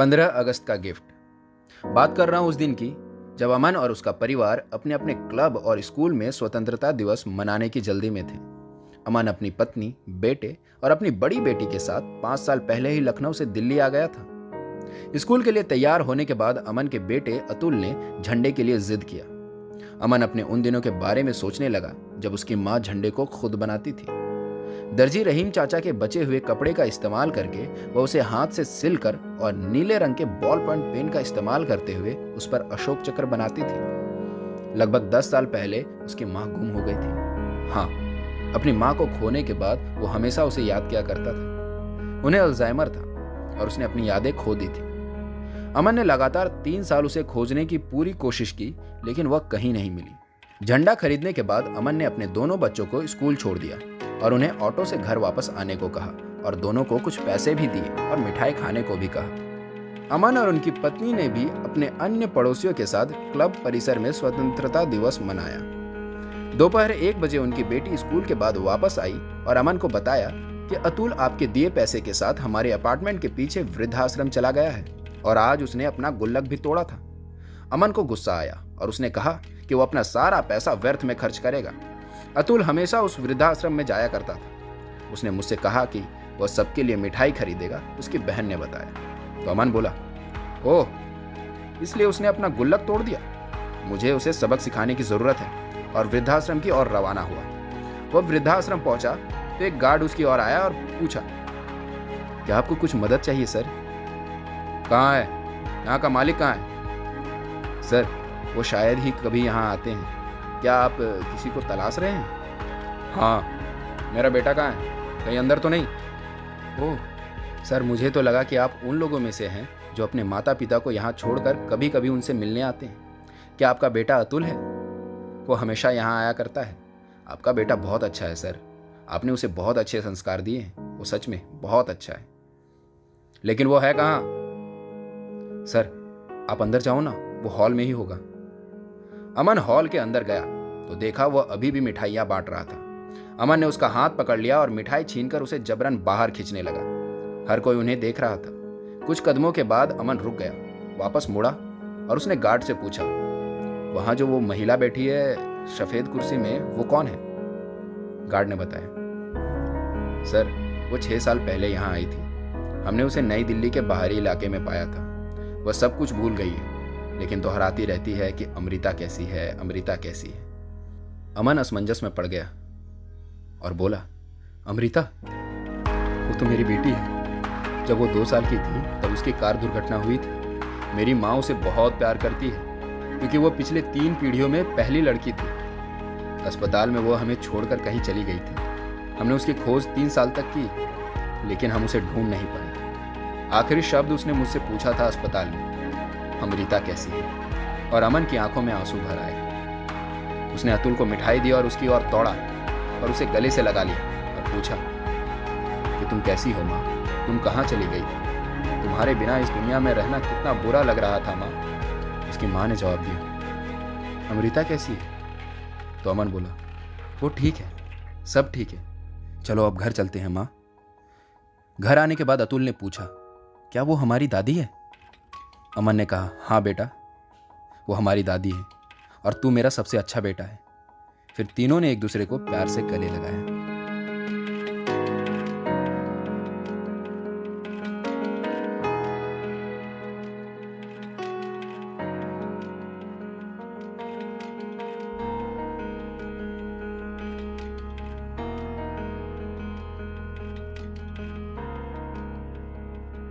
15 अगस्त का गिफ्ट। बात कर रहा हूं उस दिन की जब अमन और उसका परिवार अपने अपने क्लब और स्कूल में स्वतंत्रता दिवस मनाने की जल्दी में थे। अमन अपनी पत्नी, बेटे और अपनी बड़ी बेटी के साथ 5 साल पहले ही लखनऊ से दिल्ली आ गया था। स्कूल के लिए तैयार होने के बाद अमन के बेटे अतुल ने झंडे के लिए जिद किया। अमन अपने उन दिनों के बारे में सोचने लगा जब उसकी माँ झंडे को खुद बनाती थी। दर्जी रहीम चाचा के बचे हुए कपड़े का इस्तेमाल करके वह उसे हाथ से सिलकर और नीले रंग के बॉल पॉइंट पेन का इस्तेमाल करते हुए उस पर अशोक चक्र बनाती थी। लगभग 10 साल पहले उसकी माँ गुम हो गई थी। हाँ, अपनी माँ को खोने के बाद वो हमेशा उसे याद किया करता था। उन्हें अल्जाइमर था और उसने अपनी यादें खो दी थी। अमन ने लगातार 3 साल उसे खोजने की पूरी कोशिश की, लेकिन वह कहीं नहीं मिली। झंडा खरीदने के बाद अमन ने अपने दोनों बच्चों को स्कूल छोड़ दिया और उन्हें ऑटो से घर वापस आने को कहा और दोनों को कुछ पैसे भी दिए और मिठाई खाने को भी कहा। अमन और उनकी पत्नी ने भी अपने अन्य पड़ोसियों के साथ क्लब परिसर में स्वतंत्रता दिवस मनाया। दोपहर 1 बजे उनकी बेटी स्कूल के बाद वापस आई और अमन को बताया कि अतुल आपके दिए पैसे के साथ हमारे अपार्टमेंट के पीछे वृद्धाश्रम चला गया है और आज उसने अपना गुल्लक भी तोड़ा था। अमन को गुस्सा आया और उसने कहा कि वो अपना सारा पैसा व्यर्थ में खर्च करेगा। अतुल हमेशा उस वृद्धाश्रम में जाया करता था। उसने मुझसे कहा कि वह सबके लिए मिठाई खरीदेगा, उसकी बहन ने बताया। तो अमन बोला, ओह, इसलिए उसने अपना गुल्लक तोड़ दिया। मुझे उसे सबक सिखाने की जरूरत है और वृद्धाश्रम की ओर रवाना हुआ। वह वृद्धाश्रम पहुंचा तो एक गार्ड उसकी ओर आया और पूछा, क्या आपको कुछ मदद चाहिए सर? कहाँ है? यहाँ का मालिक कहाँ है? सर, वो शायद ही कभी यहाँ आते हैं। क्या आप किसी को तलाश रहे हैं? हाँ। मेरा बेटा कहाँ है? कहीं अंदर तो नहीं? ओह सर, मुझे तो लगा कि आप उन लोगों में से हैं जो अपने माता पिता को यहाँ छोड़कर कभी कभी उनसे मिलने आते हैं। क्या आपका बेटा अतुल है? वो हमेशा यहाँ आया करता है। आपका बेटा बहुत अच्छा है सर। आपने उसे बहुत अच्छे संस्कार दिए हैं। वो सच में बहुत अच्छा है। लेकिन वो है कहाँ? सर, आप अंदर जाओ ना, वो हॉल में ही होगा। अमन हॉल के अंदर गया तो देखा वह अभी भी मिठाइयां बांट रहा था। अमन ने उसका हाथ पकड़ लिया और मिठाई छीनकर उसे जबरन बाहर खींचने लगा। हर कोई उन्हें देख रहा था। कुछ कदमों के बाद अमन रुक गया, वापस मुड़ा और उसने गार्ड से पूछा, वहां जो वो महिला बैठी है सफेद कुर्सी में, वो कौन है? गार्ड ने बताया, सर, वो 6 साल पहले यहाँ आई थी। हमने उसे नई दिल्ली के बाहरी इलाके में पाया था। वह सब कुछ भूल गई है, लेकिन दोहराती रहती है कि अमृता कैसी है, अमृता कैसी है। अमन असमंजस में पड़ गया और बोला, अमृता? वो तो मेरी बेटी है। जब वो 2 साल की थी तब उसकी कार दुर्घटना हुई थी। मेरी माँ उसे बहुत प्यार करती है क्योंकि वो पिछले 3 पीढ़ियों में पहली लड़की थी। अस्पताल में वो हमें छोड़कर कहीं चली गई थी। हमने उसकी खोज 3 साल तक की, लेकिन हम उसे ढूंढ नहीं पाए। आखिरी शब्द उसने मुझसे पूछा था अस्पताल में, अमृता कैसी है? और अमन की आंखों में आंसू भर आए। उसने अतुल को मिठाई दी और उसकी ओर दौड़ा और उसे गले से लगा लिया और पूछा कि तुम कैसी हो माँ? तुम कहाँ चली गई थी? तुम्हारे बिना इस दुनिया में रहना कितना बुरा लग रहा था माँ। उसकी माँ ने जवाब दिया, अमृता कैसी है? तो अमन बोला, वो ठीक है, सब ठीक है। चलो अब घर चलते हैं माँ। घर आने के बाद अतुल ने पूछा, क्या वो हमारी दादी है? अमन ने कहा, हाँ बेटा, वो हमारी दादी है और तू मेरा सबसे अच्छा बेटा है। फिर तीनों ने एक दूसरे को प्यार से गले लगाया।